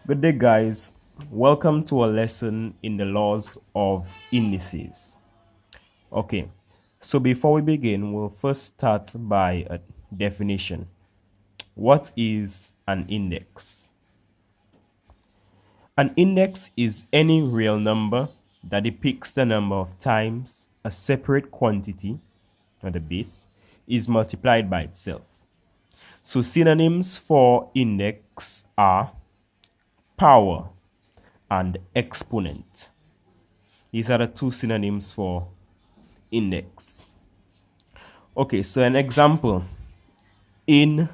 Good day, guys. Welcome to a lesson in the laws of indices. Okay, so before we begin, we'll first start by a definition. What is an index? An index is any real number that depicts the number of times a separate quantity, or the base, is multiplied by itself. So synonyms for index are power and exponent. These are the two synonyms for index. Okay, so an example in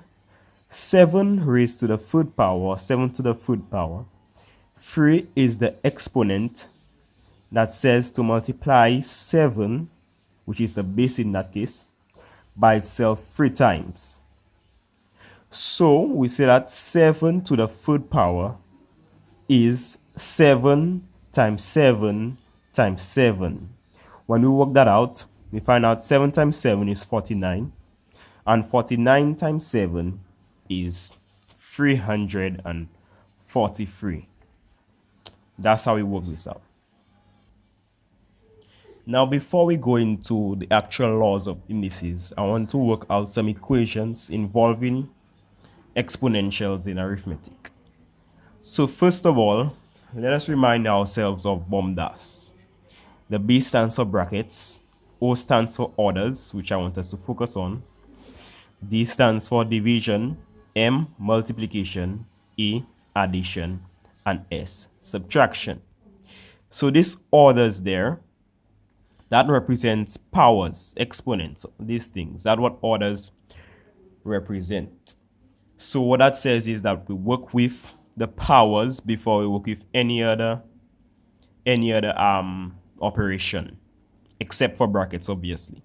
7 raised to the third power, 7 to the third power, 3 is the exponent that says to multiply 7, which is the base in that case, by itself 3 times. So we say that 7 to the third power is 7 times 7 times 7. When we work that out, we find out 7 times 7 is 49, and 49 times 7 is 343. That's how we work this out. Now, before we go into the actual laws of indices, I want to work out some equations involving exponentials in arithmetic. So first of all, let us remind ourselves of BOMDAS. The B stands for brackets, O stands for orders, which I want us to focus on. D stands for division, M multiplication, E addition, and S subtraction. So this orders there, that represents powers, exponents, these things. That's what orders represent. So what that says is that we work with the powers before we work with any other operation, except for brackets, obviously.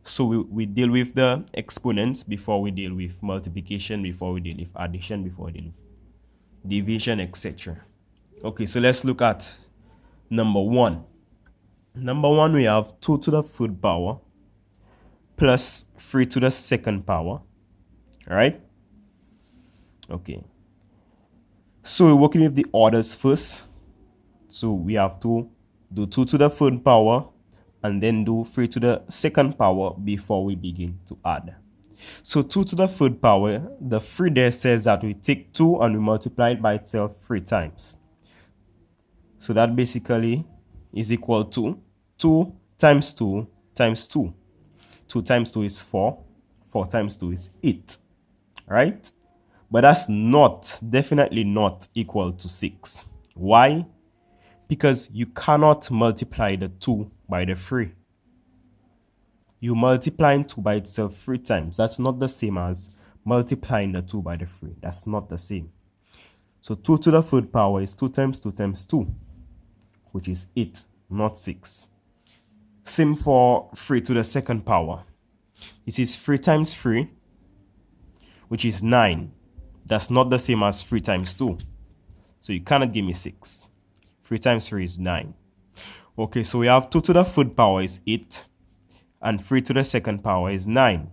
So we deal with the exponents before we deal with multiplication, before we deal with addition, before we deal with division, etc. Okay, so let's look at number 1. Number 1, we have 2 to the third power plus 3 to the second power. All right? Okay. So we're working with the orders first. So we have to do 2 to the third power and then do 3 to the second power before we begin to add. So 2 to the third power, the 3 there says that we take 2 and we multiply it by itself 3 times. So that basically is equal to 2 times 2 times 2. 2 times 2 is 4. 4 times 2 is 8. Right? But that's definitely not equal to 6. Why? Because you cannot multiply the 2 by the 3. You multiplying 2 by itself 3 times. That's not the same as multiplying the 2 by the 3. That's not the same. So 2 to the third power is 2 times 2 times 2, which is 8, not 6. Same for 3 to the second power. This is 3 times 3, which is 9. That's not the same as 3 times 2. So you cannot give me 6. 3 times 3 is 9. Okay, so we have 2 to the third power is 8, and 3 to the second power is 9.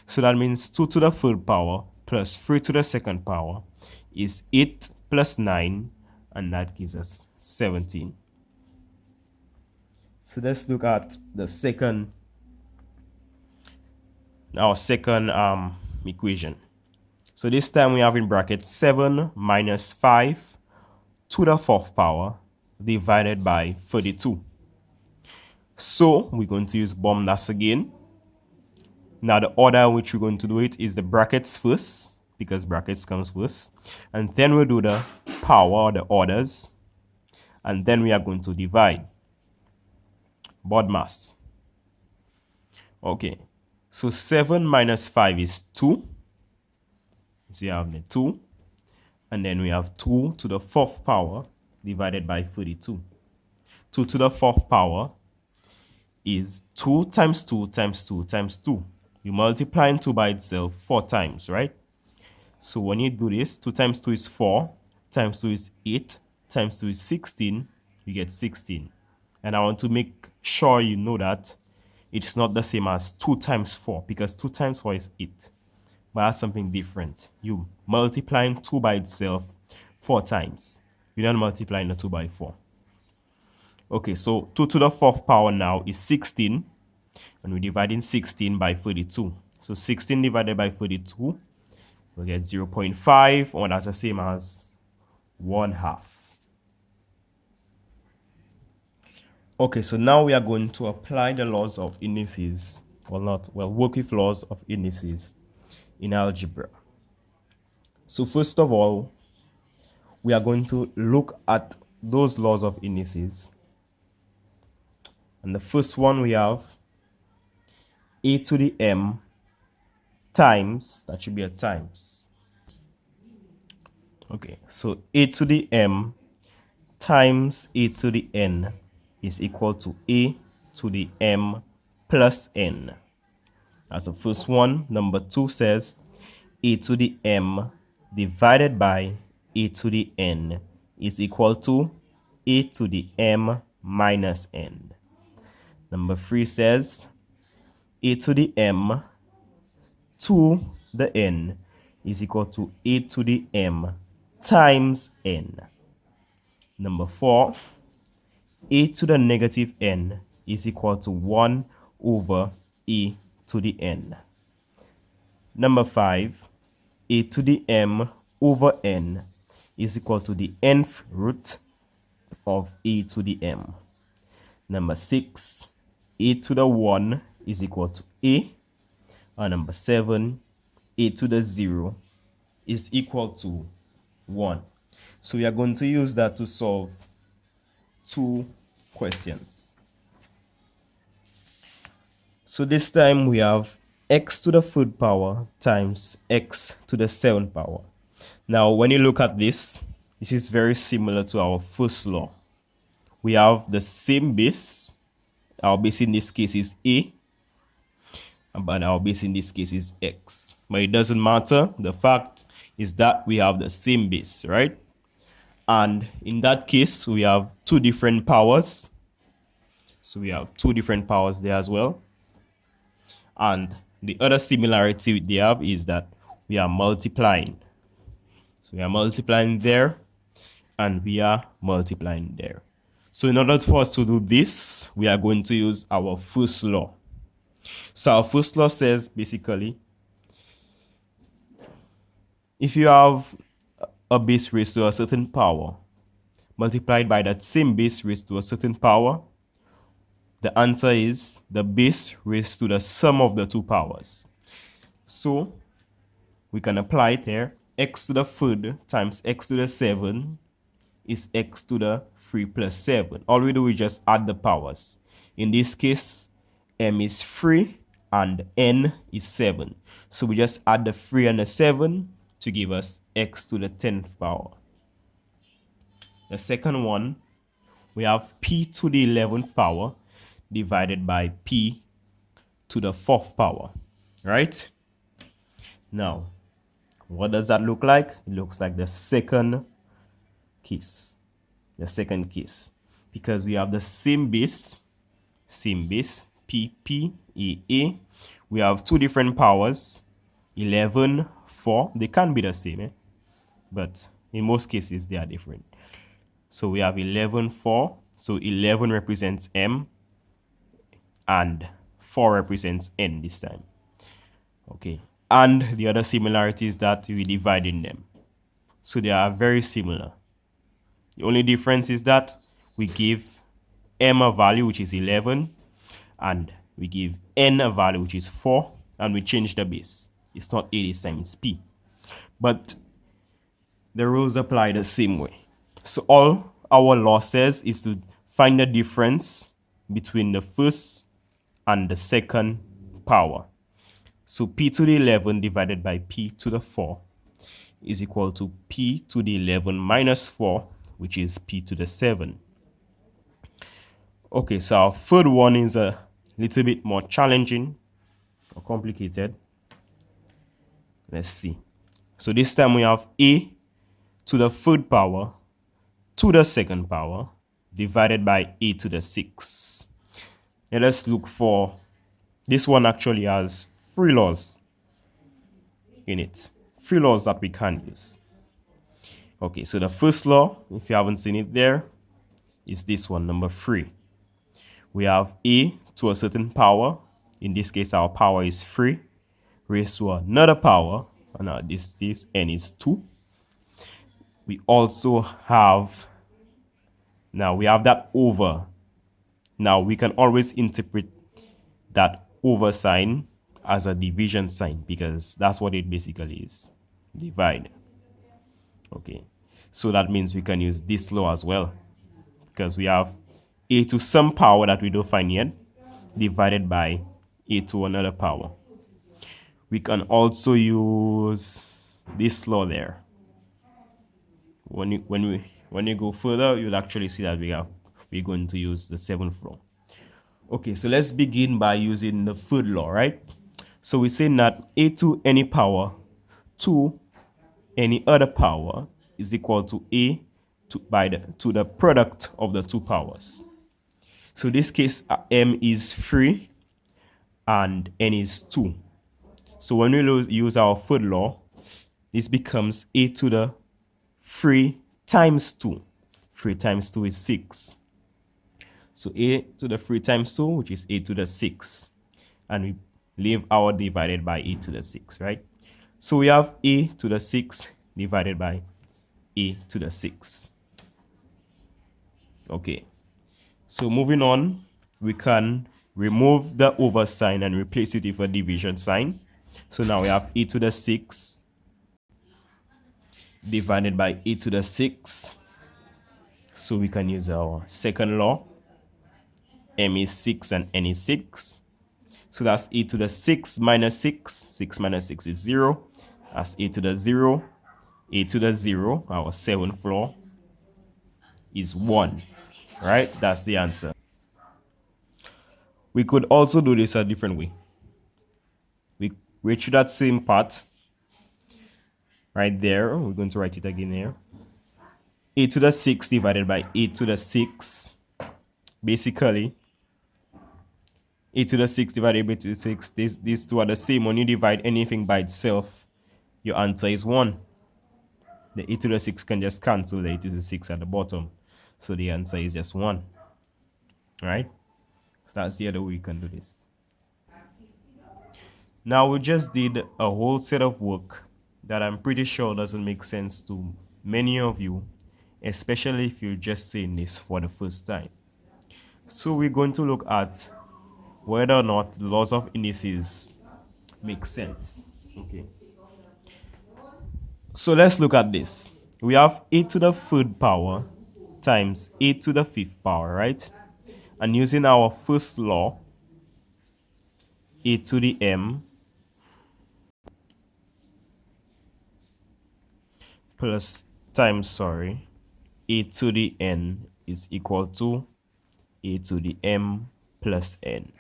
So that means 2 to the third power plus 3 to the second power is 8 plus 9, and that gives us 17. So let's look at the second equation. So this time we have in brackets 7 minus 5 to the fourth power divided by 32. So we're going to use BOMDAS again. Now the order in which we're going to do it is the brackets first, because brackets comes first. And then we'll do the power, the orders. And then we are going to divide. BODMAS. Okay. So 7 minus 5 is 2. So you have the 2. And then we have 2 to the fourth power divided by 32. 2 to the fourth power is 2 times 2 times 2 times 2. You multiply 2 by itself 4 times, right? So when you do this, 2 times 2 is 4, times 2 is 8, times 2 is 16, you get 16. And I want to make sure you know that it's not the same as 2 times 4, because 2 times 4 is 8. But that's something different. You multiplying 2 by itself 4 times. We're not multiplying the 2 by 4. Okay, so 2 to the 4th power now is 16, and we're dividing 16 by 32. So 16 divided by 32, we get 0.5, or that's the same as 1/2. Okay, so now we are going to apply the laws of indices, work with laws of indices in algebra. So first of all, we are going to look at those laws of indices. And the first one we have a to the m times, that should be a times. Okay, so a to the m times a to the n is equal to a to the m plus n. That's the first one. Number 2 says a to the m divided by a to the n is equal to a to the m minus n. Number 3 says a to the m to the n is equal to a to the m times n. Number 4, a to the negative n is equal to 1 over a to the n. Number 5, a to the m over n is equal to the nth root of a to the m. Number 6, a to the 1 is equal to a. And number 7, a to the 0 is equal to 1. So we are going to use that to solve 2 questions. So this time we have x to the 3rd power times x to the 7th power. Now when you look at this, this is very similar to our first law. We have the same base. Our base in this case is a, but our base in this case is x. But it doesn't matter. The fact is that we have the same base, right? And in that case, we have 2 different powers. So we have 2 different powers there as well. And the other similarity they have is that we are multiplying. So we are multiplying there, and we are multiplying there. So in order for us to do this, we are going to use our first law. So our first law says basically, if you have a base raised to a certain power multiplied by that same base raised to a certain power, the answer is the base raised to the sum of the 2 powers. So we can apply it here. X to the 3rd times x to the 7 is x to the 3 plus 7. All we do is just add the powers. In this case, m is 3 and n is 7. So we just add the 3 and the 7 to give us x to the 10th power. The second one, we have p to the 11th power divided by p to the 4th power, right? Now, what does that look like? It looks like the second case. Because we have the same base, p, a, a. We have 2 different powers, 11, 4. They can be the same, but in most cases they are different. So we have 11, 4. So 11 represents m, and 4 represents n this time. Okay. And the other similarity is that we divide in them. So they are very similar. The only difference is that we give m a value, which is 11, and we give n a value, which is 4, and we change the base. It's not a this time, it's p. But the rules apply the same way. So all our law says is to find the difference between the first and the second power. So p to the 11 divided by p to the 4 is equal to p to the 11 minus 4, which is p to the 7. Okay, so our third one is a little bit more challenging or complicated. Let's see. So this time we have a to the 3rd power to the 2nd power divided by a to the 6. Now let's look for, this one actually has 3 laws in it. 3 laws that we can use. Okay, so the first law, if you haven't seen it there, is this one, number 3. We have a to a certain power. In this case, our power is 3 raised to another power. And now this n is 2. We also have, now we have that over. Now we can always interpret that over sign as a division sign because that's what it basically is. Divide. Okay. So that means we can use this law as well because we have a to some power that we don't find yet divided by a to another power. We can also use this law there. When you go further, you'll actually see that we're going to use the 7th law. Okay, so let's begin by using the third law, right? So we're saying that a to any power to any other power is equal to a to the product of the two powers. So in this case, m is 3 and n is 2. So when we use our third law, this becomes a to the 3 times 2. 3 times 2 is 6. So a to the 3 times 2, which is a to the 6. And we leave our divided by a to the 6, right? So we have a to the 6 divided by a to the 6. Okay. So moving on, we can remove the over sign and replace it with a division sign. So now we have a to the 6 divided by a to the 6. So we can use our second law. M is 6 and n is 6. So that's a to the 6 minus 6. 6 minus 6 is 0. That's a to the 0. A to the 0, our 7th law, is 1. Right? That's the answer. We could also do this a different way. We reach through that same part right there. We're going to write it again here. A to the 6 divided by a to the 6. Basically, a to the 6 divided by a to the 6. These two are the same. When you divide anything by itself, your answer is 1. The a to the 6 can just cancel the a to the 6 at the bottom. So the answer is just 1. Right? So that's the other way you can do this. Now we just did a whole set of work that I'm pretty sure doesn't make sense to many of you, especially if you're just saying this for the first time. So we're going to look at whether or not the laws of indices make sense. Okay. So let's look at this. We have a to the 3rd power times a to the 5th power, right? And using our first law, a to the m plus times, a to the n is equal to a to the m plus n,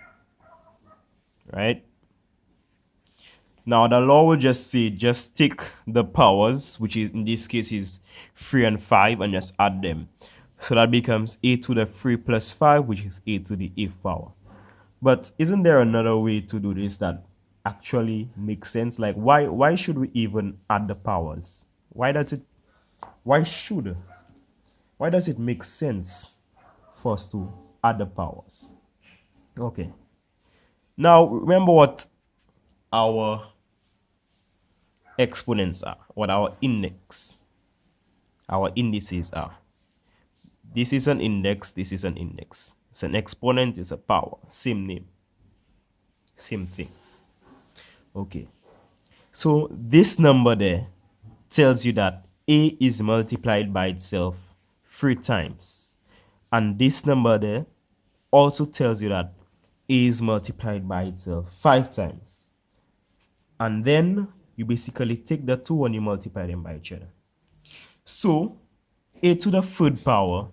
right? Now the law will just say, just take the powers, which is in this case is 3 and 5, and just add them. So that becomes a to the 3 plus 5, which is a to the 8th power. But isn't there another way to do this that actually makes sense? Like why should we even add the powers? Why does it make sense for us to add the powers? Okay. Now remember what our exponents are, what our indices are. This is an index, this is an index. It's an exponent, it's a power. Same name. Same thing. Okay. So this number there tells you that a is multiplied by itself 3 times. And this number there also tells you that a is multiplied by itself 5 times. And then you basically take the two and you multiply them by each other. So a to the 3rd power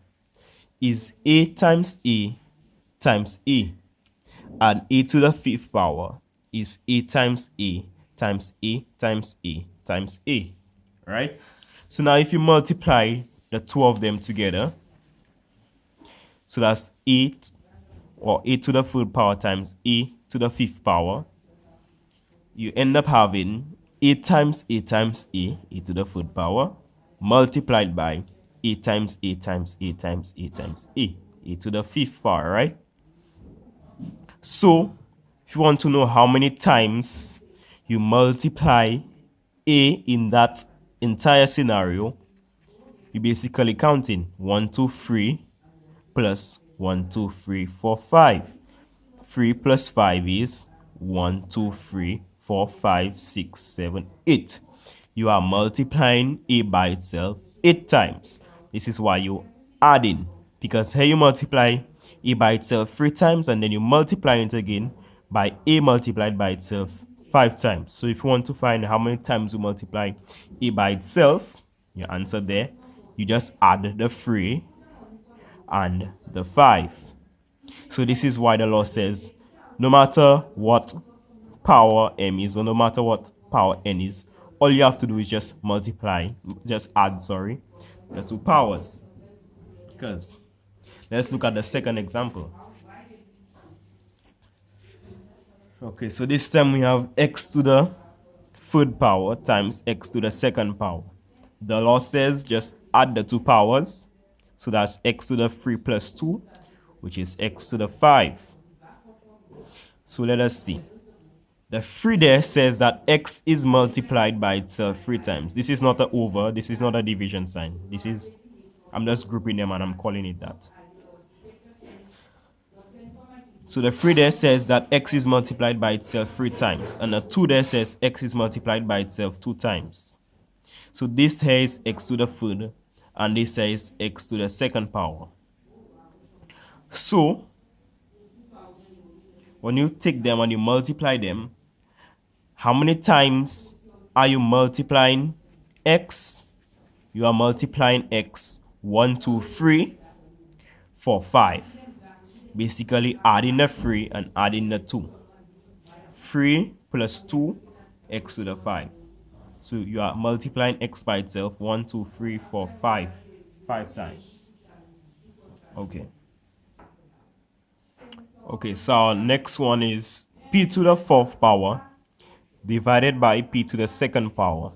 is a times a times a. And a to the 5th power is a times a times a times a times a. Right? So now if you multiply the two of them together, so that's a to the 3rd power times a to the 5th power, you end up having a times a times a to the 3rd power, multiplied by a times a times a times a times a to the fifth power, right? So if you want to know how many times you multiply a in that entire scenario, you basically counting 1, 2, 3 plus 1, 2, 3, 4, 5. 3 plus 5 is 1, 2, 3, 4, 5, 6, 7, 8. You are multiplying a by itself 8 times. This is why you adding, because here you multiply a by itself 3 times and then you multiply it again by a multiplied by itself 5 times. So if you want to find how many times you multiply a by itself, your answer there, you just add the 3 and the 5. So this is why the law says no matter what power m is, or no matter what power n is, all you have to do is just add the two powers. Because let's look at the second example. Okay, so this time we have x to the third power times x to the second power. The law says just add the two powers. So that's x to the 3 plus 2, which is x to the 5. So let us see. The 3 there says that x is multiplied by itself 3 times. This is not a over, this is not a division sign. I'm just grouping them and I'm calling it that. So the 3 there says that x is multiplied by itself 3 times. And the 2 there says x is multiplied by itself 2 times. So this here is x to the third, and this here is x to the second power. So when you take them and you multiply them, how many times are you multiplying x? You are multiplying x 1, 2, 3, 4, 5. Basically adding the 3 and adding the 2. 3 plus 2, x to the 5. So you are multiplying x by itself 1, 2, 3, 4, 5. 5 times. Okay. Okay, so our next one is p to the fourth power divided by p to the second power.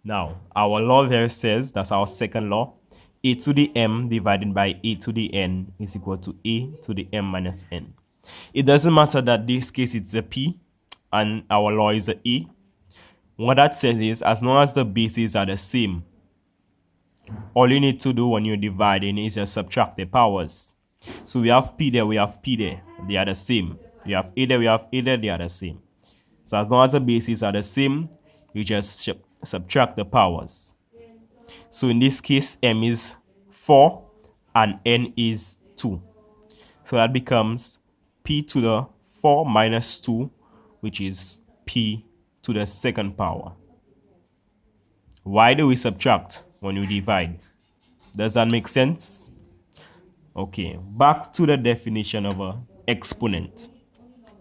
Now, our law there says, that's our second law, a to the m divided by a to the n is equal to a to the m minus n. It doesn't matter that this case it's a p and our law is a a. What that says is, as long as the bases are the same, all you need to do when you're dividing is just subtract the powers. So we have p there, we have p there, they are the same. We have a there, we have a there, they are the same. So as long as the bases are the same, you just subtract the powers. So in this case, m is 4 and n is 2. So that becomes p to the 4 minus 2, which is p to the second power. Why do we subtract when we divide? Does that make sense? Okay, back to the definition of an exponent.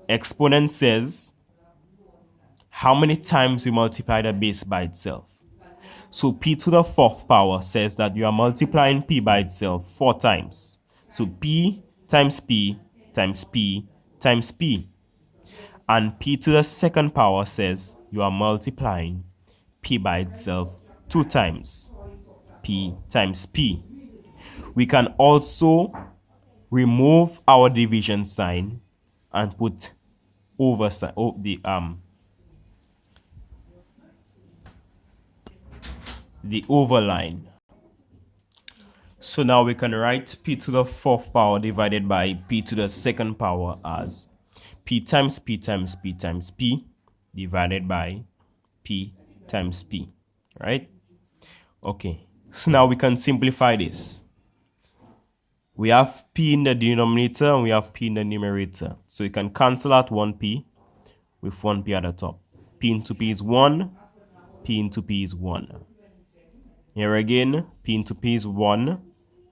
Exponent says how many times we multiply the base by itself. So p to the fourth power says that you are multiplying p by itself 4 times. So p times p times p times p. And p to the second power says you are multiplying p by itself 2 times. P times p. We can also remove our division sign and put over the over line. So now we can write p to the fourth power divided by p to the second power as p times p times p times p divided by p times p, right? Okay, so now we can simplify this. We have p in the denominator and we have p in the numerator. So you can cancel out 1p with 1p at the top. P into p is 1, p into p is 1. Here again, p into p is 1,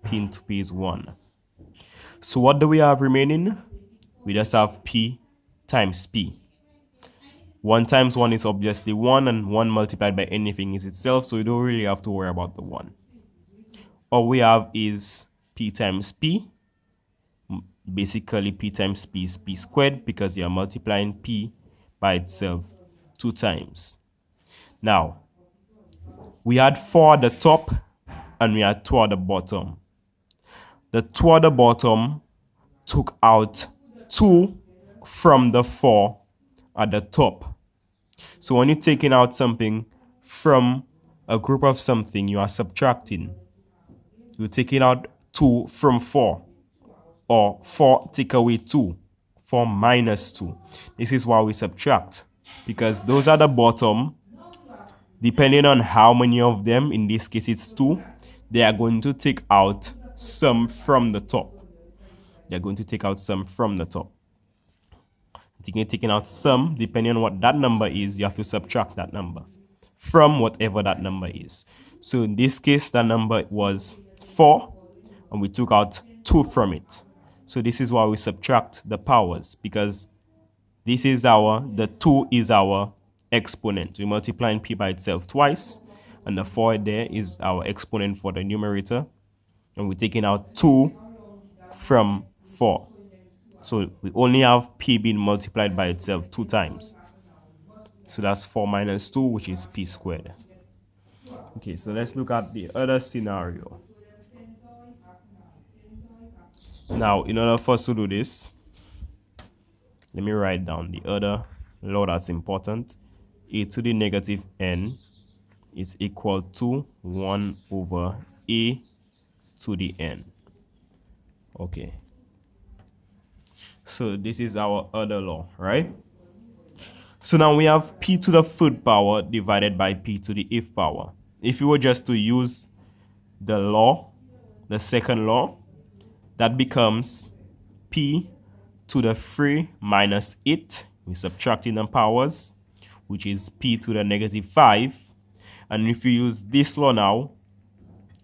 p into p is 1. So what do we have remaining? We just have p times p. 1 times 1 is obviously 1, and 1 multiplied by anything is itself, so you don't really have to worry about the 1. All we have is p times p. Basically, p times p is p squared because you are multiplying p by itself 2 times. Now, we had 4 at the top and we had 2 at the bottom. The 2 at the bottom took out 2 from the 4 at the top. So when you're taking out something from a group of something, you are subtracting. You're taking out 2 from 4, or 4 take away 2, 4 minus 2. This is why we subtract, because those at the bottom, depending on how many of them, in this case it's 2, they are going to take out some from the top. They're going to take out some from the top. Taking out some, depending on what that number is, you have to subtract that number from whatever that number is. So in this case, the number was 4, and we took out 2 from it. So this is why we subtract the powers, because this is the 2 is our exponent. We're multiplying p by itself twice, and the 4 there is our exponent for the numerator, and we're taking out 2 from 4. So we only have p being multiplied by itself 2 times. So that's 4 minus 2, which is p squared. Okay, so let's look at the other scenario. Now, in order for us to do this, let me write down the other law that's important. A to the negative n is equal to 1 over a to the n. Okay. So this is our other law, right? So now we have p to the third power divided by p to the fifth power. If you were just to use the law, the second law, that becomes p to the 3 minus 8. We're subtracting the powers, which is p to the negative 5. And if you use this law now,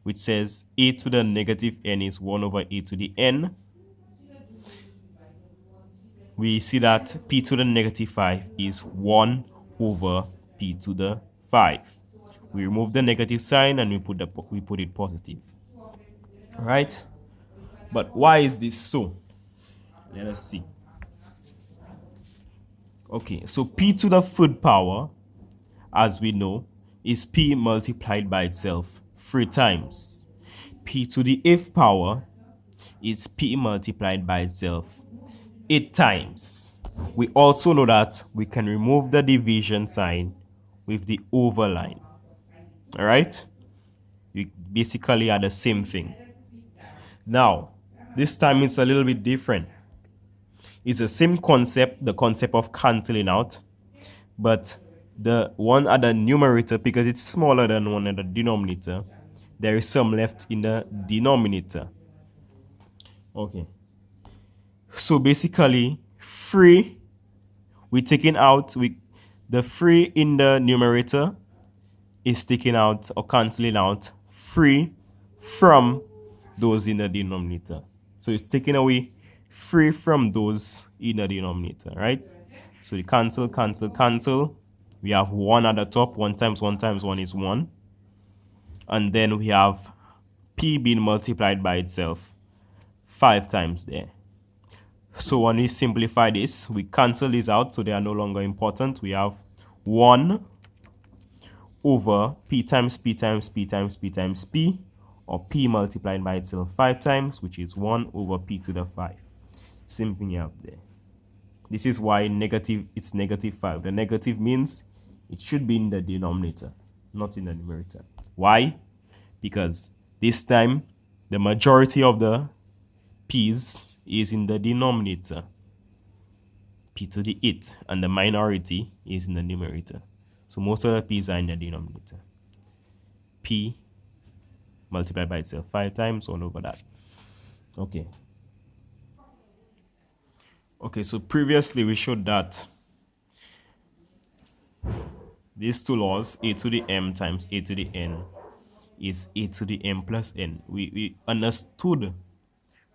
which says a to the negative n is 1 over a to the n, we see that p to the negative 5 is 1 over p to the 5. We remove the negative sign and we put it positive. All right? But why is this so? Let us see. Okay, so p to the third power, as we know, is p multiplied by itself 3 times. P to the 8th power is p multiplied by itself 8 times. We also know that we can remove the division sign with the over line. All right? We basically are the same thing. Now, this time it's a little bit different. It's the same concept, the concept of cancelling out, but the one at the numerator, because it's smaller than one at the denominator, there is some left in the denominator. Okay. So basically, 3, we're taking out, the 3 in the numerator is taking out or cancelling out 3 from those in the denominator. So it's taking away 3 from those in the denominator, right? So we cancel. We have 1 at the top. 1 times 1 times 1 is 1. And then we have p being multiplied by itself 5 times there. So when we simplify this, we cancel these out, so they are no longer important. We have 1 over p times p times p times p times p, or p multiplied by itself 5 times, which is 1 over p to the 5. Same thing you have there. This is why it's negative 5. The negative means it should be in the denominator, not in the numerator. Why? Because this time the majority of the p's is in the denominator, p to the 8, and the minority is in the numerator. So most of the p's are in the denominator. P multiplied by itself 5 times, 1 over that. Okay. Okay, so previously we showed that these two laws, a to the m times a to the n, is a to the m plus n. We understood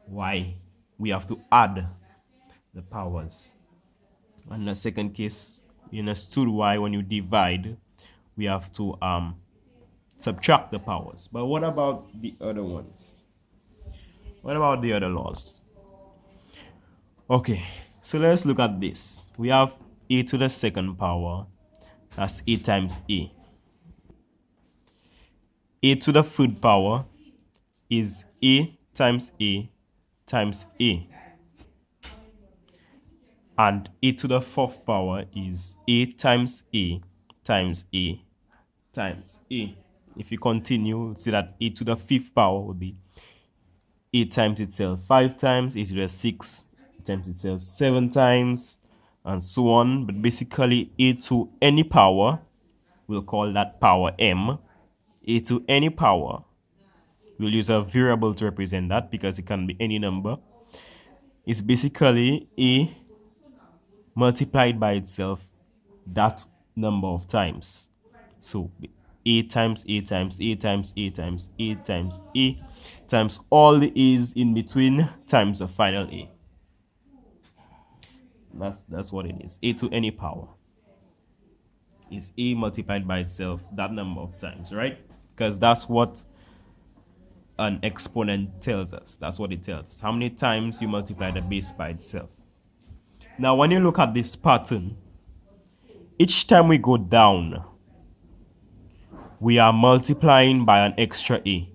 why we have to add the powers. And the second case, we understood why when you divide, we have to subtract the powers. But what about the other ones? What about the other laws? Okay, so let's look at this. We have a to the second power. That's a times a. a to the third power is a times a times a. And a to the fourth power is a times a times a times a. If you continue, see that a to the fifth power will be a times itself 5 times, a to the 6 times itself 7 times, and so on. But basically, a to any power, we'll call that power m. A to any power, we'll use a variable to represent that because it can be any number. It's basically a multiplied by itself that number of times. So a times a times a times a times a times a times all the a's in between times the final a. That's what it is. A to any power is a multiplied by itself that number of times, right? Because that's what an exponent tells us. That's what it tells us. How many times you multiply the base by itself. Now, when you look at this pattern, each time we go down, we are multiplying by an extra a,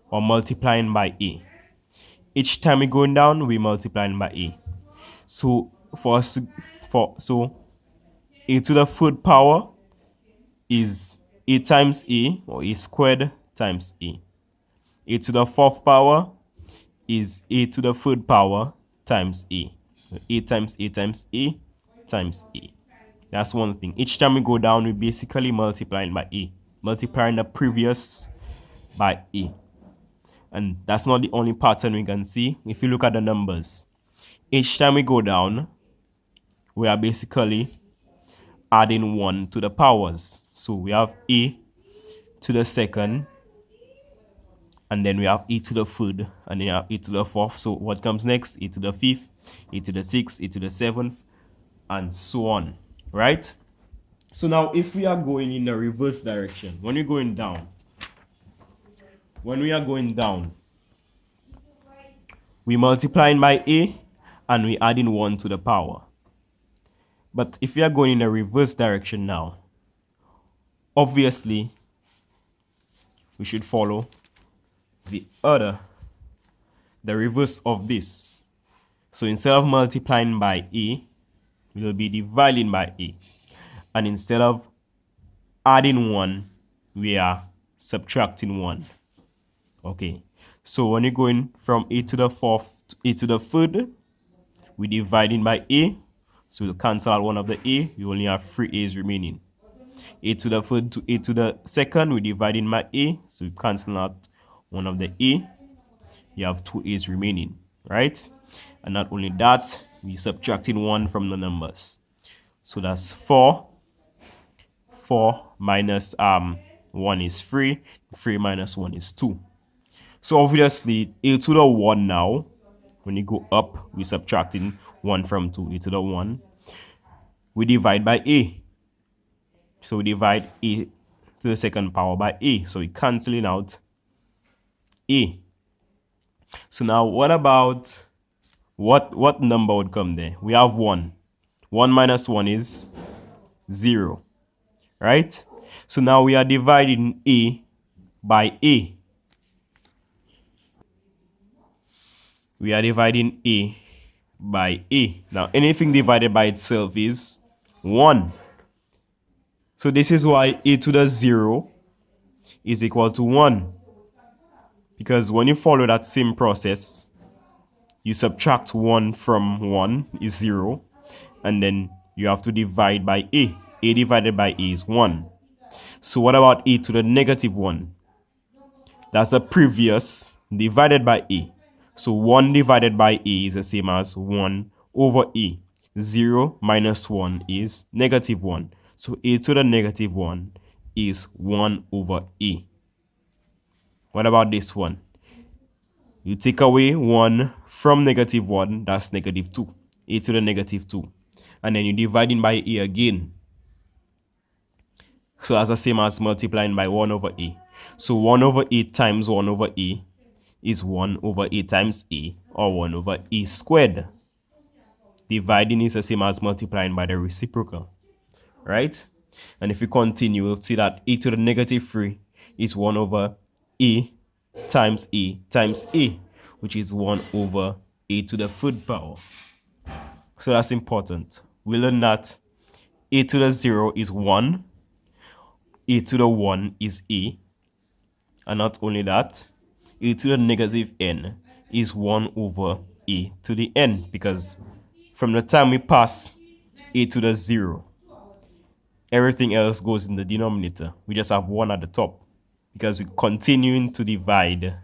or multiplying by a. Each time we're going down, we're multiplying by a. So so a to the third power is a times a, or a squared times a. A to the fourth power is a to the third power times a. A times a times a times a. That's one thing. Each time we go down, we basically multiplying by a, multiplying the previous by a. And that's not the only pattern we can see. If you look at the numbers, each time we go down, we are basically adding 1 to the powers. So we have a to the second, and then we have e to the third, and then you have e to the fourth. So what comes next? E to the fifth, e to the sixth, e to the seventh, and so on, right? So now if we are going in the reverse direction, when we are going down, we multiplying by a and we adding 1 to the power. But if we are going in the reverse direction now, obviously we should follow the reverse of this. So instead of multiplying by a, we will be dividing by a. And instead of adding 1, we are subtracting 1. Okay, so when you're going from a to the fourth to a to the third, we're dividing by a. So we'll cancel out one of the a. We only have 3 a's remaining. A to the third to a to the second, we're dividing by a. So we cancel out one of the a. You have 2 a's remaining, right? And not only that, we're subtracting 1 from the numbers. So that's 4. 4 minus 1 is 3. 3 minus 1 is 2. So obviously, a to the 1 now, when you go up, we're subtracting 1 from 2, a to the 1. We divide by a. So we divide a to the second power by a. So we're cancelling out a. So now what about, what number would come there? We have 1. 1 minus 1 is 0. Right? So now we are dividing a by a. We are dividing a by a. Now, anything divided by itself is 1. So this is why a to the 0 is equal to 1. Because when you follow that same process, you subtract 1 from 1 is 0. And then you have to divide by a. A divided by a is 1. So what about a to the negative 1? That's a previous divided by a. So 1 divided by a is the same as 1 over a. 0 minus 1 is negative 1. So a to the negative 1 is 1 over a. What about this one? You take away 1 from negative 1, that's negative 2. A to the negative 2. And then you're dividing by a again. So that's the same as multiplying by 1 over a. So 1 over a times 1 over a is 1 over a times a, or 1 over a squared. Dividing is the same as multiplying by the reciprocal, right? And if we continue, we'll see that a to the negative 3 is 1 over a times a times a, which is 1 over a to the third power. So that's important. We learn that a to the 0 is 1, a to the 1 is a, and not only that, a to the negative n is 1 over a to the n, because from the time we pass a to the 0, everything else goes in the denominator. We just have 1 at the top because we're continuing to divide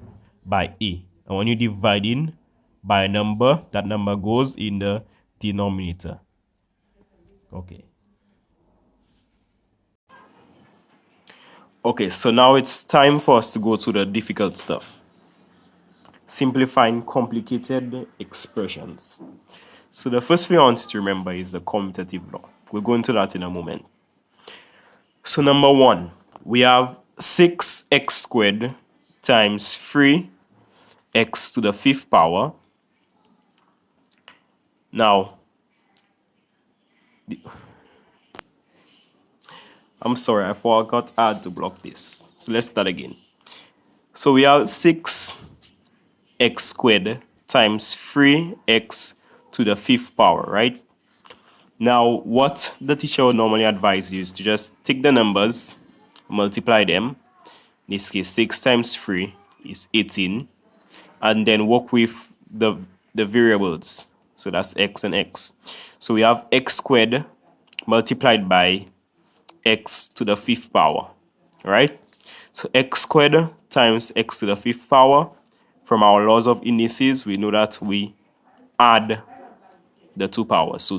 by a. And when you're dividing by a number, that number goes in the denominator. Okay. Okay, so now it's time for us to go to the difficult stuff. Simplifying complicated expressions. So the first thing I want you to remember is the commutative law. We'll go into that in a moment. So number 1, we have 6x squared times 3x to the 5th power. Now, I'm sorry, I forgot I had to block this. So let's start again. So we have 6x squared times 3x to the 5th power, right? Now, what the teacher would normally advise you is to just take the numbers, multiply them. In this case, 6 times 3 is 18. And then work with the variables. So that's x and x. So we have x squared multiplied by x to the 5th power, right? So x squared times x to the 5th power. From our laws of indices, we know that we add the two powers. So